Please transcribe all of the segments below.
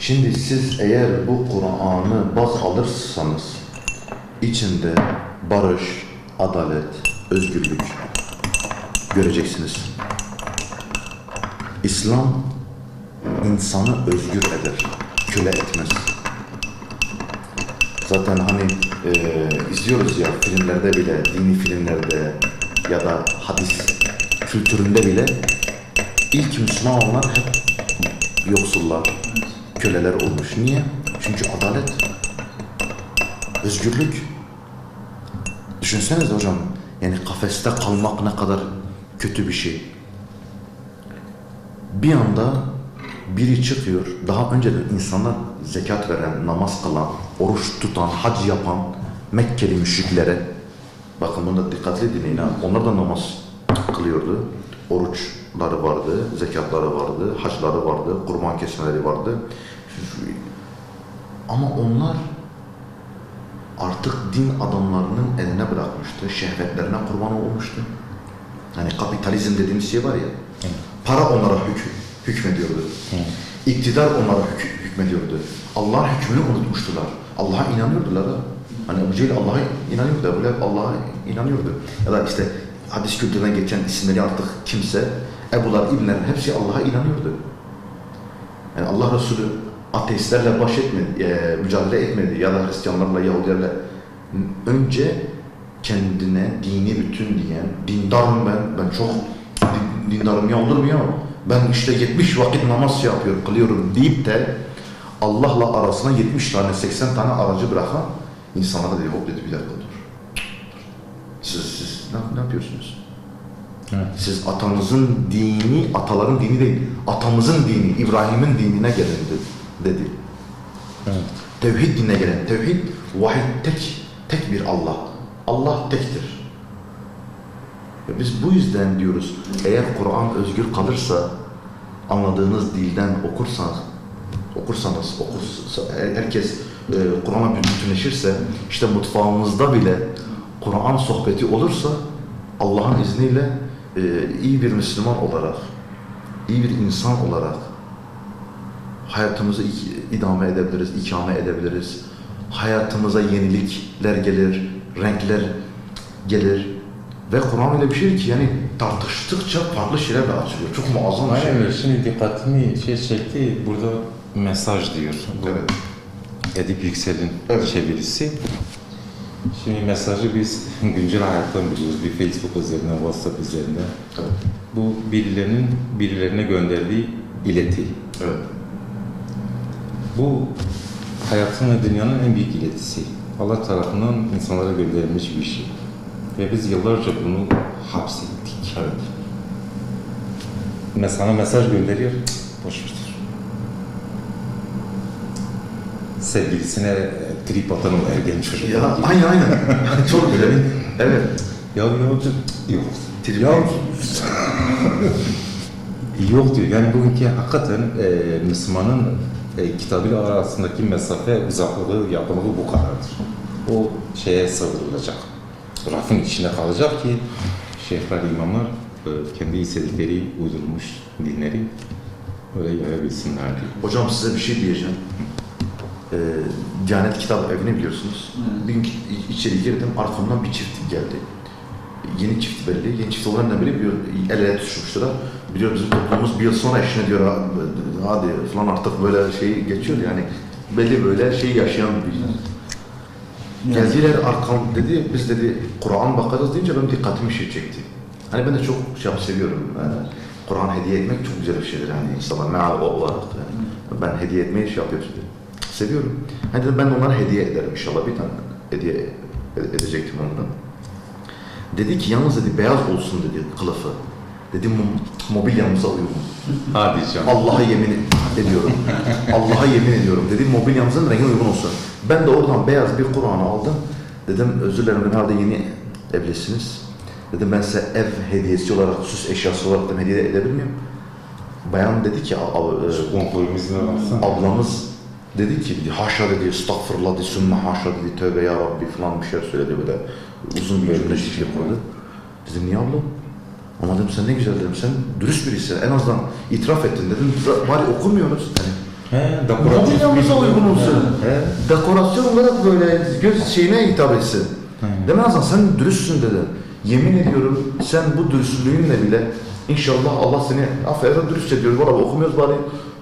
Şimdi siz eğer bu Kur'an'ı baz alırsanız içinde barış, adalet, özgürlük göreceksiniz. İslam insanı özgür eder, köle etmez. Zaten hani izliyoruz ya filmlerde bile, dini filmlerde ya da hadis kültüründe bile ilk Müslüman olanlar hep yoksullar, köleler olmuş. Niye? Çünkü adalet, özgürlük. Düşünsenize hocam, yani kafeste kalmak ne kadar kötü bir şey. Bir anda biri çıkıyor, daha önceden insanlar zekat veren, namaz kılan, oruç tutan, hac yapan Mekkeli müşriklere, bakın bunda dikkatli dinleyin ha, onlar da namaz kılıyordu, oruçları vardı, zekatları vardı, hacları vardı, kurban kesmeleri vardı. Ama onlar artık din adamlarının eline bırakmıştı, şehvetlerine kurban olmuştu. Hani kapitalizm dediğimiz şey var ya, para onlara hükmediyordu. İktidar onlara hükmediyordu. Allah'ın hükmünü unutmuştular. Allah'a inanıyordular da. Hani Ebu Cehil Allah'a inanıyordu, Ebu Leheb Allah'a inanıyordu. Ya da işte hadis kültüründen geçen isimleri artık kimse, Ebu'lar, İbnler hepsi Allah'a inanıyordu. Yani Allah Resulü ateistlerle baş etmedi, mücadele etmedi ya da Hristiyanlarla, Yahudilerle. Önce kendine dini bütün diyen, dindarım ben çok dindarım ya, olur mu ya? Ben işte 70 vakit namaz yapıyorum, kılıyorum deyip de Allah'la arasına 70 tane, 80 tane aracı bırakan insanlara dedi, hop dedi, bir dakika dur. Siz ne yapıyorsunuz? Evet. Siz atanızın dini, ataların dini değil, atamızın dini, İbrahim'in dinine gelin dedi. Evet. Tevhid dinine gelin. Tevhid, vahid, tek bir Allah. Allah tektir. Ve biz bu yüzden diyoruz, eğer Kur'an özgür kalırsa, anladığınız dilden okursanız, herkes Kur'an'a bütünleşirse, işte mutfağımızda bile Kur'an sohbeti olursa, Allah'ın izniyle iyi bir Müslüman olarak, iyi bir insan olarak hayatımızı idame edebiliriz, ikame edebiliriz. Hayatımıza yenilikler gelir, renkler gelir. Ve Kur'an öyle bir şey ki yani tartıştıkça farklı şeyler de açılıyor. Çok muazzam bir şey. Aynen, şimdi dikkatimi çekti, burada mesaj diyor. Bu Evet. Edip Yüksel'in Evet. çevirisi. Şimdi mesajı biz güncel hayattan biliyoruz. Bir Facebook üzerinden, WhatsApp üzerinden. Evet. Bu birilerine gönderdiği ileti. Evet. Bu hayatın ve dünyanın en büyük iletisi. Allah tarafından insanlara gönderilmiş bir şey. Ve biz yıllarca bunu hapsettik. Evet. Sana mesaj gönderiyor, boş ver. Sevgilisine trip atan o ergen çocuk. Ya aynen. Çok güzel. Evet. Ya yok. Trip. Ya yok diyor. Yani bugünkü hakikaten Müslümanın kitabıyla arasındaki mesafe, uzaklığı, yakınlığı bu kadardır. O şeye sığdırılacak. Rafın içine kalacak ki şeyhler, imamlar kendi istedikleri uydurmuş dinleri öyle yayabilsinler diye. Hocam size bir şey diyeceğim. Diyanet Kitap Evi'ni biliyorsunuz. Bir gün içeri girdim, arkamdan bir çift geldi. Yeni çift belli. Yeni çift olanlarla biri el ele tutuşmuşlar. Biliyor bizim toplumumuz bir yıl sonra eşine diyor, hadi falan artık böyle şey geçiyor yani. Belli böyle şey yaşayan bir geldiler arkam dedi, biz dedi Kur'an bakacağız deyince benim dikkatimi şey çekti. Hani ben de çok seviyorum. Kur'an hediye etmek çok güzel bir şeydir yani insanlar meal olarak yani. Ben hediye etmeyi yapıyorum. Seviyorum. Hani dedim ben de onlara hediye ederim inşallah, bir tane hediye edecektim ondan. Dedi ki yalnız dedi beyaz olsun dedi kılıfı. Dedim mobilyamıza uygun. Hadi canım. Allah'a yemin ediyorum. Allah'a yemin ediyorum. Dedim mobilyamızın rengi uygun olsun. Ben de oradan beyaz bir Kur'an'ı aldım. Dedim özür dilerim herhalde yeni evlisiniz. Dedim ben size ev hediyesi olarak, süs eşyası olarak da hediye edebilir miyim? Bayan dedi ki ablamız dedi ki haşa dedi, estağfurullah dedi, sümme haşa dedi, tövbe ya Rabbi falan bir şey söyledi böyle uzun bir cümle şekli kurdu. Dedim niye ablam? Ama dedim sen ne güzel dedim, sen dürüst birisin, en azından itiraf ettin dedim, bari okumuyoruz. Yani He, dekoratif Mobilyamıza bir- uygun olsun. He. Dekorasyon olarak böyle göz şeyine hitap etsin. Değil mi Hasan? Sen dürüstsün dedi. Yemin ediyorum sen bu dürüstlüğünle bile inşallah Allah seni affeder, dürüstçe diyoruz. Valla okumuyoruz bari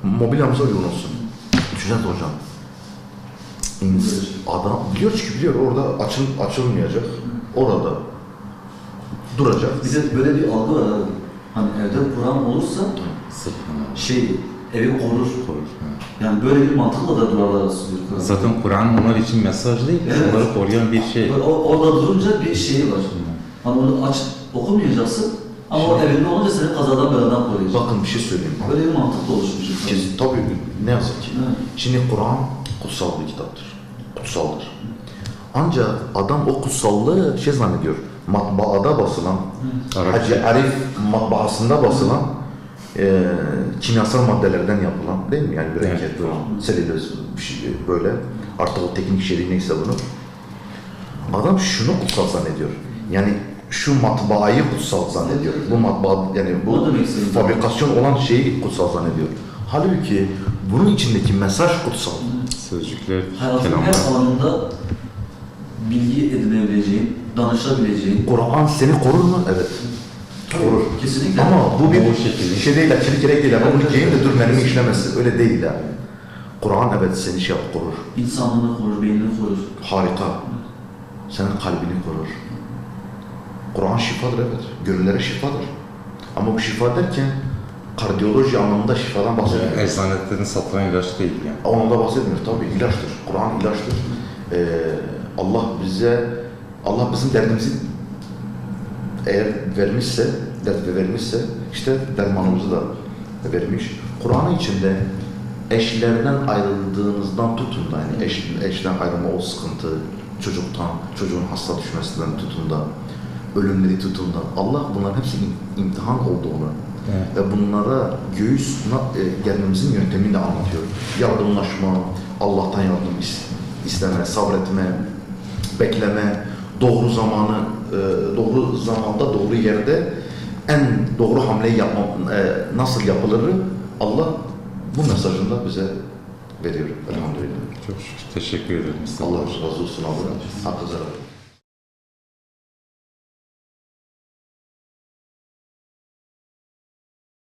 mobilyamıza uygun olsun. Düşüneceğiz hocam. Adam biliyor ki biliyor orada açılmayacak. Orada duracak. Bir de böyle bir algı var abi. Hani evde Kur'an olursa Sıkıntı. evi korur. Korur. Yani böyle bir mantıkla da duvarlar asılıyor Kur'an. Zaten Kur'an onlar için mesaj değil, Evet. onları koruyan bir şey. Böyle orada durunca bir şeyi var. Hani onu aç okumayacaksın ama o evinde olunca seni kazadan beladan koruyacak. Bakın bir şey söyleyeyim. Böyle bir mantıkla oluşmuş. Tabii ne yazık ki. Evet. Şimdi Kur'an kutsal bir kitaptır. Kutsaldır. Ancak adam o kutsallığı şey zannediyor. Matbaada basılan, Hacı Arif matbaasında basılan kimyasal maddelerden yapılan değil mi? Yani mürekkep, Evet. selüloz bir şey böyle. Artık o teknik içeriği neyse bunu. Adam şunu kutsal zannediyor. Yani şu matbaayı kutsal zannediyor. Bu matbaa yani O bu demek istediğim. fabrikasyon olan şeyi kutsal zannediyor. Halbuki bunun içindeki mesaj kutsal. Sözcükler, Hayatın kelamlar. her alanında bilgi edinebileceğin, danışabileceğin. Kur'an seni korur mu? Evet. Korur. Kesinlikle. Ama bu bir O şekilde. şey değil, çirkerek değil. Ben bunu giyeyim de dur benim işlemesi. Öyle değil yani. Kur'an evet seni şey yap, korur. İnsanlığını korur, beynini korur. Harika. Senin kalbini korur. Kur'an şifadır evet. Gönüllere şifadır. Ama bu şifa derken kardiyoloji anlamında şifadan bahsediyor. Eczanelerin satılan ilaç değil yani. Ondan da bahsetmiyor tabii. İlaçtır. Kur'an ilaçtır. Allah bizim derdimizi eğer vermişse, dert vermişse işte dermanımızı da vermiş. Kur'an'ın içinde eşlerden ayrıldığınızdan tutun da yani eşten ayrılma o sıkıntı, çocuğun hasta düşmesinden tutun da ölümleri tutun da Allah bunların hepsi imtihan olduğunu ve bunlara gelmemizin yöntemini de anlatıyor. Yardımlaşma, Allah'tan yardım isteme, sabretme, bekleme, doğru zamanda, doğru yerde en doğru hamleyi nasıl yapılır Allah bu mesajında bize veriyor. Elhamdülillah. Çok şükür. Teşekkür ederim. Allah razı olsun abi. Hakkınızı helal edin.